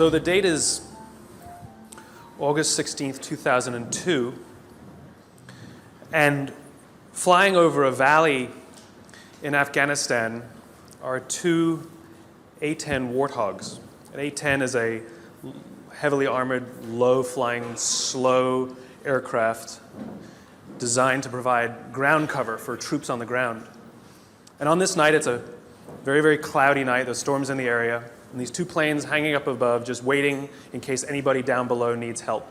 So the date is August 16th, 2002, and flying over a valley in Afghanistan are two A-10 Warthogs. An A-10 is a heavily armored, low-flying, slow aircraft designed to provide ground cover for troops on the ground. And on this night, it's a very, very cloudy night. There's storms in the area. And these two planes hanging up above, just waiting in case anybody down below needs help.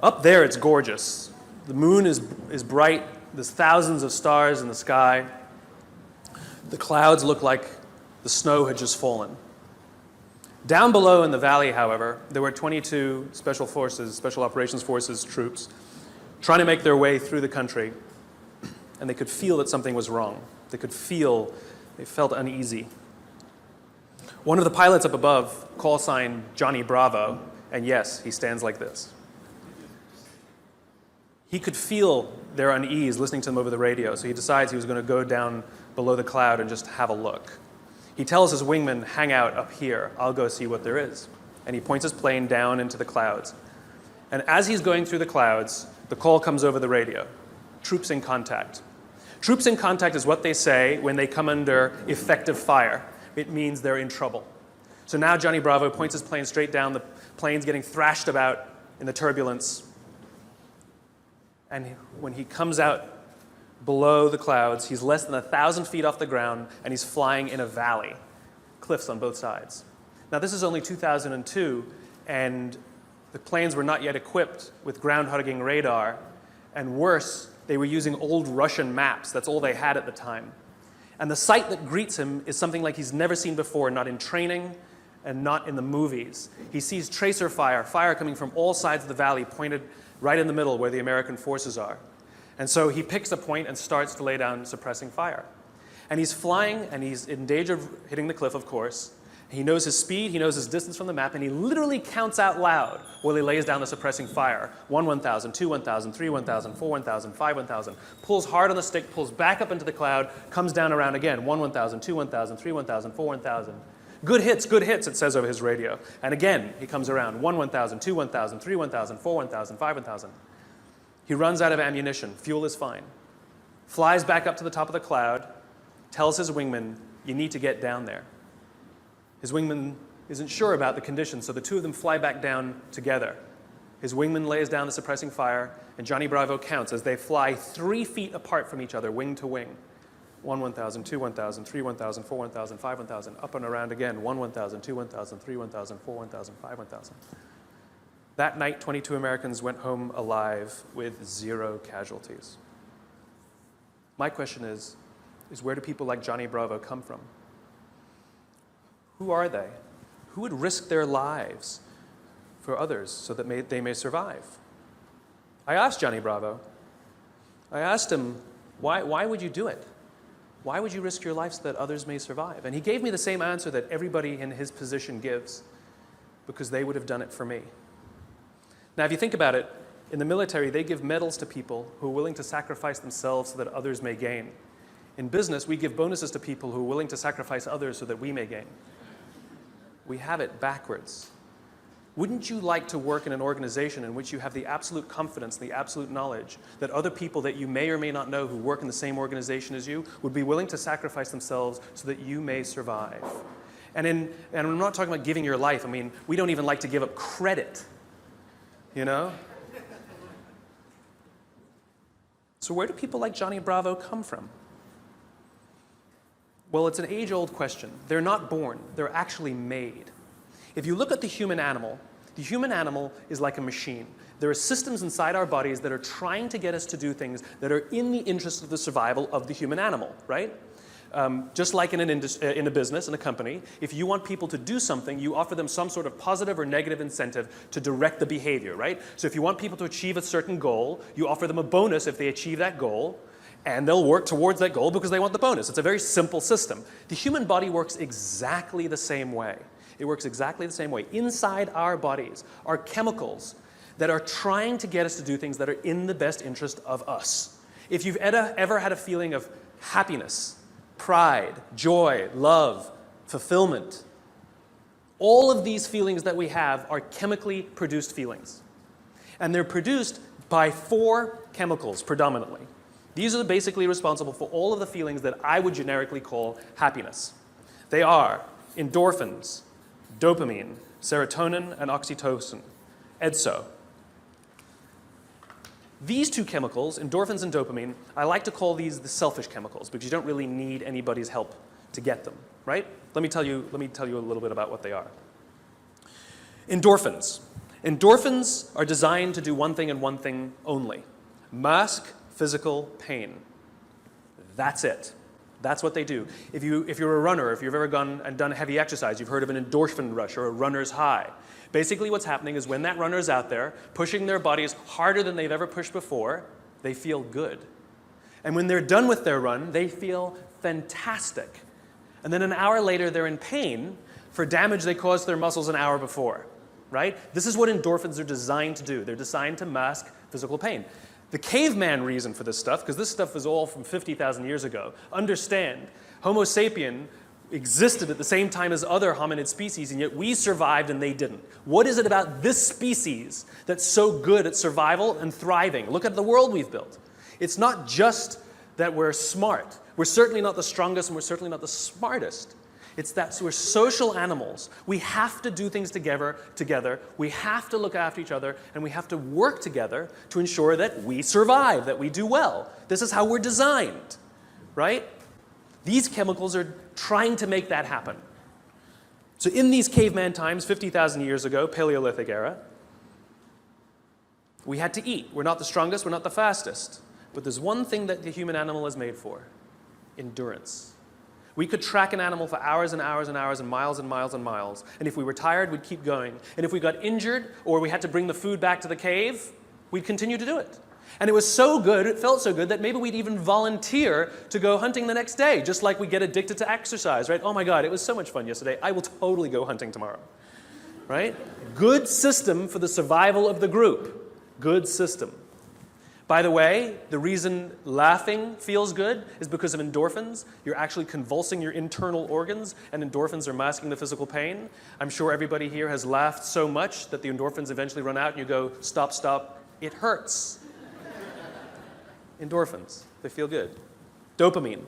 Up there, it's gorgeous. The moon is bright. There's thousands of stars in the sky. The clouds look like the snow had just fallen. Down below in the valley, however, there were 22 Special Operations Forces troops trying to make their way through the country, and they could feel that something was wrong. They felt uneasy. One of the pilots up above, call sign Johnny Bravo, and yes, he stands like this. He could feel their unease listening to them over the radio, so he decides he was going to go down below the cloud and just have a look. He tells his wingman, hang out up here, I'll go see what there is. And he points his plane down into the clouds. And as he's going through the clouds, the call comes over the radio. Troops in contact. Troops in contact is what they say when they come under effective fire. It means they're in trouble. So now Johnny Bravo points his plane straight down. The plane's getting thrashed about in the turbulence. And when he comes out below the clouds, he's less than 1,000 feet off the ground, and he's flying in a valley, cliffs on both sides. Now, this is only 2002, and the planes were not yet equipped with ground-hugging radar, and worse, they were using old Russian maps. That's all they had at the time. And the sight that greets him is something like he's never seen before, not in training and not in the movies. He sees tracer fire coming from all sides of the valley, pointed right in the middle where the American forces are. And so he picks a point and starts to lay down suppressing fire. And he's flying, and he's in danger of hitting the cliff, of course. He knows his speed, he knows his distance from the map, and he literally counts out loud while he lays down the suppressing fire. 1, 1,000, 2, 1,000, 3, 1,000, 4, 1,000, 5, 1,000. Pulls hard on the stick, pulls back up into the cloud, comes down around again. 1, 1,000, 2, 1,000, 3, 1,000, 4, 1,000. Good hits, it says over his radio. And again, he comes around. 1, 1,000, 2, 1,000, 3, 1,000, 4, 1,000, 5, 1,000. He runs out of ammunition. Fuel is fine. Flies back up to the top of the cloud, tells his wingman, you need to get down there. His wingman isn't sure about the conditions, so the two of them fly back down together. His wingman lays down the suppressing fire, and Johnny Bravo counts as they fly 3 feet apart from each other, wing to wing. 1, 1,000, 2, 1,000, 3, 1,000, 4, 1,000, 5, 1,000, up and around again. 1, 1,000, 2, 1,000, 3, 1,000, 4, 1,000, 5, 1,000. That night, 22 Americans went home alive with 0 casualties. My question is where do people like Johnny Bravo come from? Who are they? Who would risk their lives for others so that they may survive? I asked Johnny Bravo. I asked him, why would you do it? Why would you risk your life so that others may survive? And he gave me the same answer that everybody in his position gives, because they would have done it for me. Now, if you think about it, in the military, they give medals to people who are willing to sacrifice themselves so that others may gain. In business, we give bonuses to people who are willing to sacrifice others so that we may gain. We have it backwards. Wouldn't you like to work in an organization in which you have the absolute confidence, the absolute knowledge that other people that you may or may not know who work in the same organization as you would be willing to sacrifice themselves so that you may survive? And I'm not talking about giving your life. I mean, we don't even like to give up credit, you know? So where do people like Johnny Bravo come from? Well, it's an age-old question. They're not born. They're actually made. If you look at the human animal is like a machine. There are systems inside our bodies that are trying to get us to do things that are in the interest of the survival of the human animal, right? Just like in a business, in a company, if you want people to do something, you offer them some sort of positive or negative incentive to direct the behavior, right? So if you want people to achieve a certain goal, you offer them a bonus if they achieve that goal, and they'll work towards that goal because they want the bonus. It's a very simple system. The human body works exactly the same way. It works exactly the same way. Inside our bodies are chemicals that are trying to get us to do things that are in the best interest of us. If you've ever had a feeling of happiness, pride, joy, love, fulfillment, All of these feelings that we have are chemically produced feelings. And they're produced by 4 chemicals predominantly. These are basically responsible for all of the feelings that I would generically call happiness. They are endorphins, dopamine, serotonin, and oxytocin. EDSO. These 2 chemicals, endorphins and dopamine, I like to call these the selfish chemicals because you don't really need anybody's help to get them, right? Let me tell you a little bit about what they are. Endorphins. Endorphins are designed to do one thing and one thing only. Mask physical pain. That's it. That's what they do. If you're a runner, if you've ever gone and done heavy exercise, you've heard of an endorphin rush or a runner's high. Basically what's happening is when that runner's out there pushing their bodies harder than they've ever pushed before, they feel good. And when they're done with their run, they feel fantastic. And then an hour later, they're in pain for damage they caused their muscles an hour before, right? This is what endorphins are designed to do. They're designed to mask physical pain. The caveman reason for this stuff, because this stuff is all from 50,000 years ago, understand, Homo sapien existed at the same time as other hominid species, and yet we survived and they didn't. What is it about this species that's so good at survival and thriving? Look at the world we've built. It's not just that we're smart. We're certainly not the strongest and we're certainly not the smartest. It's that we're social animals. We have to do things together. We have to look after each other, and we have to work together to ensure that we survive, that we do well. This is how we're designed, right? These chemicals are trying to make that happen. So in these caveman times, 50,000 years ago, Paleolithic era, we had to eat. We're not the strongest, we're not the fastest. But there's one thing that the human animal is made for: endurance. We could track an animal for hours and hours and hours and miles and miles and miles. And if we were tired, we'd keep going. And if we got injured or we had to bring the food back to the cave, we'd continue to do it. And it was so good, it felt so good, that maybe we'd even volunteer to go hunting the next day, just like we get addicted to exercise, right? Oh my God, it was so much fun yesterday. I will totally go hunting tomorrow, right? Good system for the survival of the group. Good system. By the way, the reason laughing feels good is because of endorphins. You're actually convulsing your internal organs, and endorphins are masking the physical pain. I'm sure everybody here has laughed so much that the endorphins eventually run out and you go, stop, stop, it hurts. Endorphins, they feel good. Dopamine.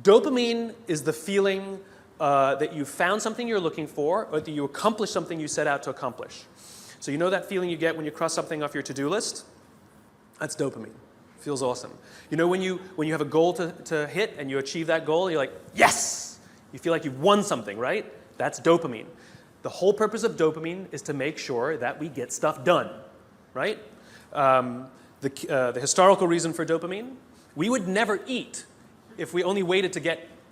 Dopamine is the feeling that you found something you're looking for, or that you accomplished something you set out to accomplish. So you know that feeling you get when you cross something off your to-do list? That's dopamine. Feels awesome. You know when you have a goal to hit and you achieve that goal, you're like, yes! You feel like you've won something, right? That's dopamine. The whole purpose of dopamine is to make sure that we get stuff done, right? The historical reason for dopamine, we would never eat if we only waited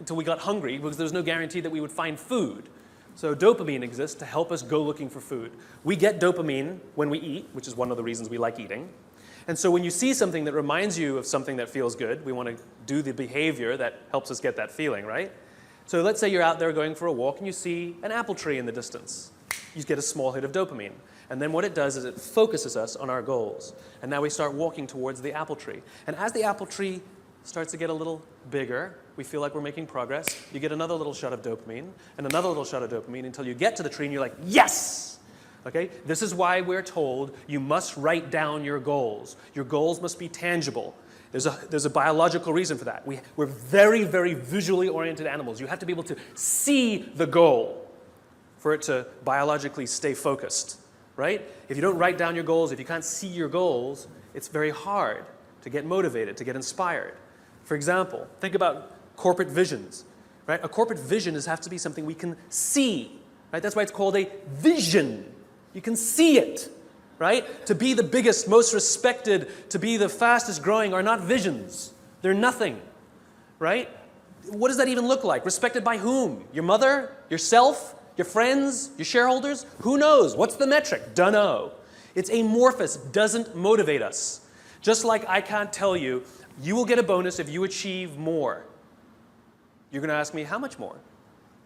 until we got hungry, because there's no guarantee that we would find food. So dopamine exists to help us go looking for food. We get dopamine when we eat, which is one of the reasons we like eating. And so when you see something that reminds you of something that feels good, we want to do the behavior that helps us get that feeling, right? So let's say you're out there going for a walk and you see an apple tree in the distance. You get a small hit of dopamine. And then what it does is it focuses us on our goals. And now we start walking towards the apple tree. And as the apple tree starts to get a little bigger, we feel like we're making progress. You get another little shot of dopamine and another little shot of dopamine until you get to the tree and you're like, yes! Okay? This is why we're told you must write down your goals. Your goals must be tangible. There's a biological reason for that. We're very, very visually oriented animals. You have to be able to see the goal for it to biologically stay focused, right? If you don't write down your goals, if you can't see your goals, it's very hard to get motivated, to get inspired. For example, think about corporate visions, right? A corporate vision has to be something we can see, right? That's why it's called a vision. You can see it, right? To be the biggest, most respected, to be the fastest growing are not visions. They're nothing, right? What does that even look like? Respected by whom? Your mother? Yourself? Your friends? Your shareholders? Who knows? What's the metric? Dunno. It's amorphous, doesn't motivate us. Just like I can't tell you, you will get a bonus if you achieve more. You're going to ask me, how much more?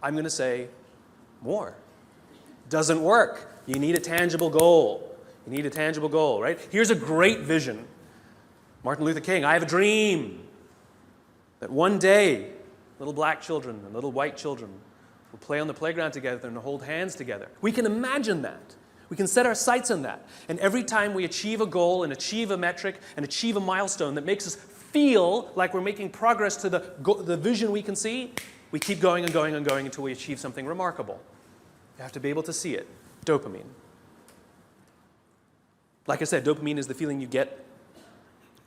I'm going to say, more. Doesn't work. You need a tangible goal. You need a tangible goal, right? Here's a great vision. Martin Luther King, I have a dream that one day little black children and little white children We'll play on the playground together and hold hands together. We can imagine that. We can set our sights on that. And every time we achieve a goal and achieve a metric and achieve a milestone that makes us feel like we're making progress to the vision we can see, we keep going and going and going until we achieve something remarkable. You have to be able to see it. Dopamine. Like I said, dopamine is the feeling you get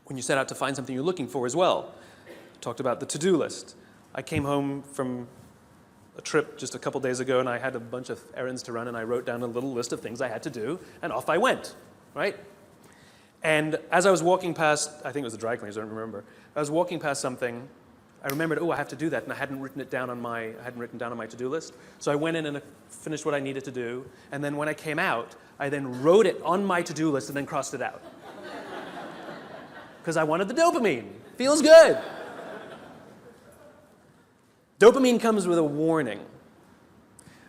when you set out to find something you're looking for as well. Talked about the to-do list. I came home from a trip just a couple days ago, and I had a bunch of errands to run, and I wrote down a little list of things I had to do, and off I went, right? And as I was walking past, I think it was the dry cleaners, I don't remember. I was walking past something, I remembered, oh, I have to do that, and I hadn't written down on my to-do list. So I went in and finished what I needed to do, and then when I came out, I then wrote it on my to-do list and then crossed it out. Because I wanted the dopamine. Feels good. Dopamine comes with a warning.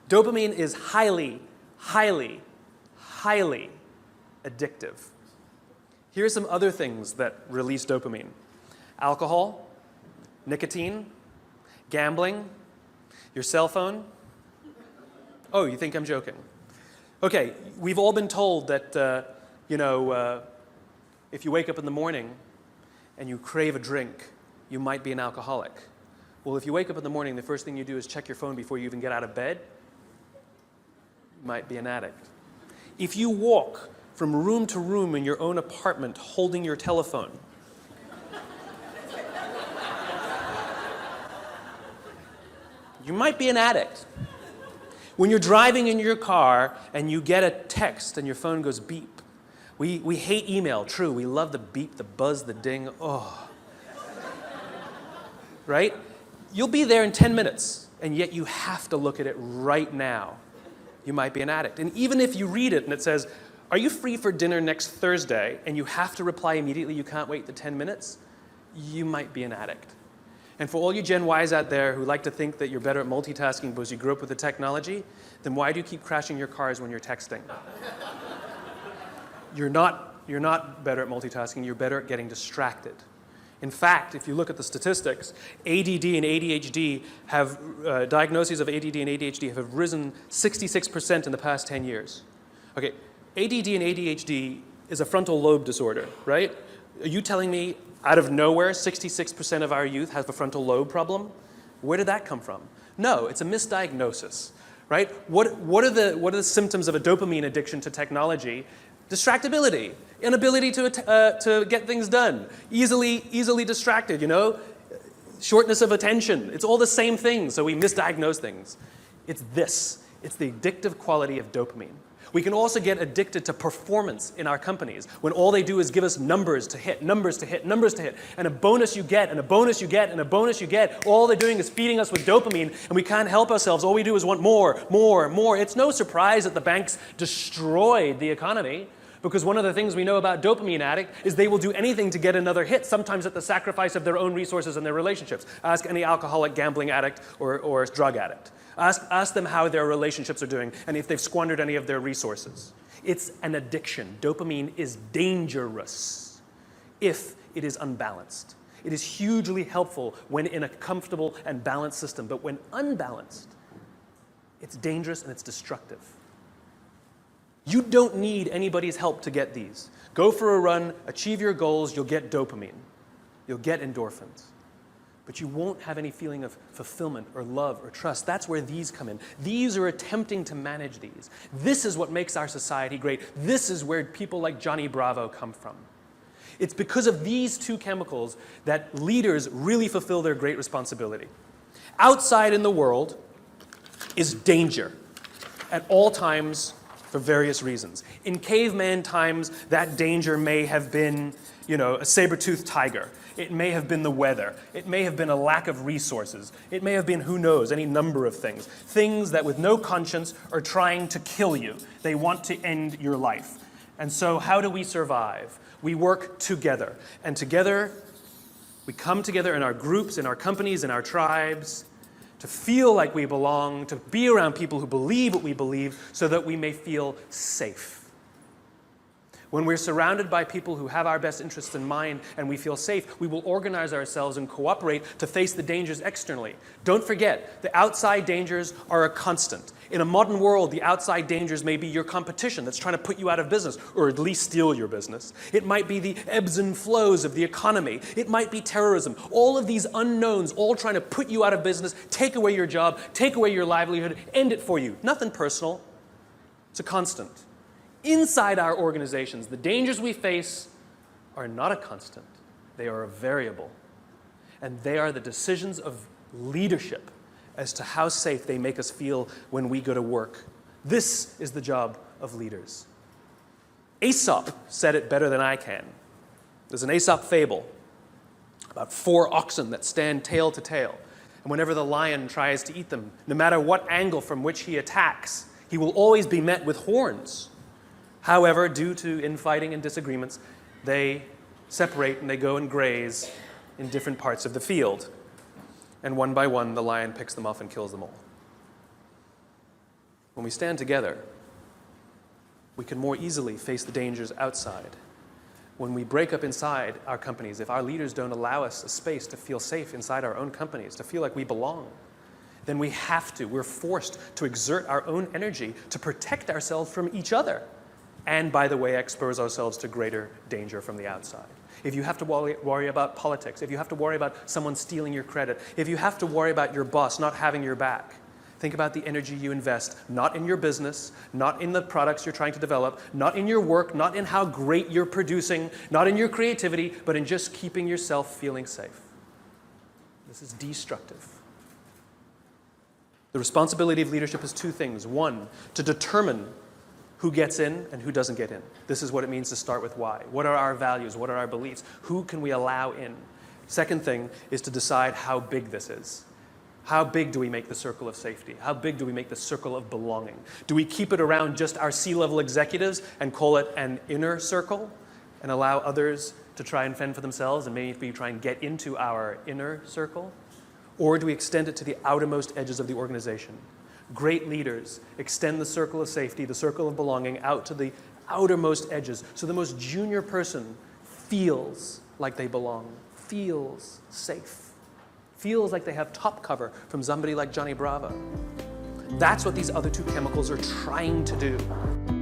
Dopamine is highly, highly, highly addictive. Here are some other things that release dopamine. Alcohol, nicotine, gambling, your cell phone. Oh, you think I'm joking? Okay, we've all been told that, if you wake up in the morning and you crave a drink, you might be an alcoholic. Well, if you wake up in the morning, the first thing you do is check your phone before you even get out of bed, you might be an addict. If you walk from room to room in your own apartment holding your telephone, you might be an addict. When you're driving in your car and you get a text and your phone goes beep, we hate email, true. We love the beep, the buzz, the ding, oh. Right? You'll be there in 10 minutes, and yet you have to look at it right now. You might be an addict. And even if you read it and it says, are you free for dinner next Thursday, and you have to reply immediately, you can't wait the 10 minutes, you might be an addict. And for all you Gen Ys out there who like to think that you're better at multitasking because you grew up with the technology, then why do you keep crashing your cars when you're texting? You're not better at multitasking, you're better at getting distracted. In fact, if you look at the statistics, ADD and ADHD have, diagnoses of ADD and ADHD have risen 66% in the past 10 years. Okay, ADD and ADHD is a frontal lobe disorder, right? Are you telling me out of nowhere 66% of our youth have a frontal lobe problem? Where did that come from? No, it's a misdiagnosis, right? What are the symptoms of a dopamine addiction to technology? Distractibility, inability to get things done, easily distracted, shortness of attention. It's all the same thing, so we misdiagnose things. It's the addictive quality of dopamine. We can also get addicted to performance in our companies when all they do is give us numbers to hit, numbers to hit, numbers to hit, and a bonus you get, and a bonus you get, and a bonus you get. All they're doing is feeding us with dopamine, and we can't help ourselves. All we do is want more, more, more. It's no surprise that the banks destroyed the economy, because one of the things we know about dopamine addict is they will do anything to get another hit, sometimes at the sacrifice of their own resources and their relationships. Ask any alcoholic, gambling addict, or drug addict. Ask them how their relationships are doing and if they've squandered any of their resources. It's an addiction. Dopamine is dangerous if it is unbalanced. It is hugely helpful when in a comfortable and balanced system, but when unbalanced, it's dangerous and it's destructive. You don't need anybody's help to get these. Go for a run, achieve your goals, you'll get dopamine. You'll get endorphins. But you won't have any feeling of fulfillment or love or trust. That's where these come in. These are attempting to manage these. This is what makes our society great. This is where people like Johnny Bravo come from. It's because of these two chemicals that leaders really fulfill their great responsibility. Outside in the world is danger at all times for various reasons. In caveman times, that danger may have been, a saber-toothed tiger. It may have been the weather. It may have been a lack of resources. It may have been, who knows, any number of things. Things that with no conscience are trying to kill you. They want to end your life. And so how do we survive? We work together. And together, we come together in our groups, in our companies, in our tribes, to feel like we belong, to be around people who believe what we believe, so that we may feel safe. When we're surrounded by people who have our best interests in mind and we feel safe, we will organize ourselves and cooperate to face the dangers externally. Don't forget, the outside dangers are a constant. In a modern world, the outside dangers may be your competition that's trying to put you out of business, or at least steal your business. It might be the ebbs and flows of the economy. It might be terrorism. All of these unknowns, all trying to put you out of business, take away your job, take away your livelihood, end it for you. Nothing personal. It's a constant. Inside our organizations, the dangers we face are not a constant. They are a variable. And they are the decisions of leadership as to how safe they make us feel when we go to work. This is the job of leaders. Aesop said it better than I can. There's an Aesop fable about 4 oxen that stand tail to tail. And whenever the lion tries to eat them, no matter what angle from which he attacks, he will always be met with horns. However, due to infighting and disagreements, they separate and they go and graze in different parts of the field. And one by one, the lion picks them off and kills them all. When we stand together, we can more easily face the dangers outside. When we break up inside our companies, if our leaders don't allow us a space to feel safe inside our own companies, to feel like we belong, then we're forced to exert our own energy to protect ourselves from each other. And, by the way, expose ourselves to greater danger from the outside. If you have to worry about politics, if you have to worry about someone stealing your credit, if you have to worry about your boss not having your back, think about the energy you invest, not in your business, not in the products you're trying to develop, not in your work, not in how great you're producing, not in your creativity, but in just keeping yourself feeling safe. This is destructive. The responsibility of leadership is 2 things. 1, to determine who gets in and who doesn't get in. This is what it means to start with why. What are our values? What are our beliefs? Who can we allow in? Second thing is to decide how big this is. How big do we make the circle of safety? How big do we make the circle of belonging? Do we keep it around just our C-level executives and call it an inner circle and allow others to try and fend for themselves and maybe try and get into our inner circle? Or do we extend it to the outermost edges of the organization? Great leaders extend the circle of safety, the circle of belonging, out to the outermost edges, so the most junior person feels like they belong, feels safe, feels like they have top cover from somebody like Johnny Bravo. That's what these other 2 chemicals are trying to do.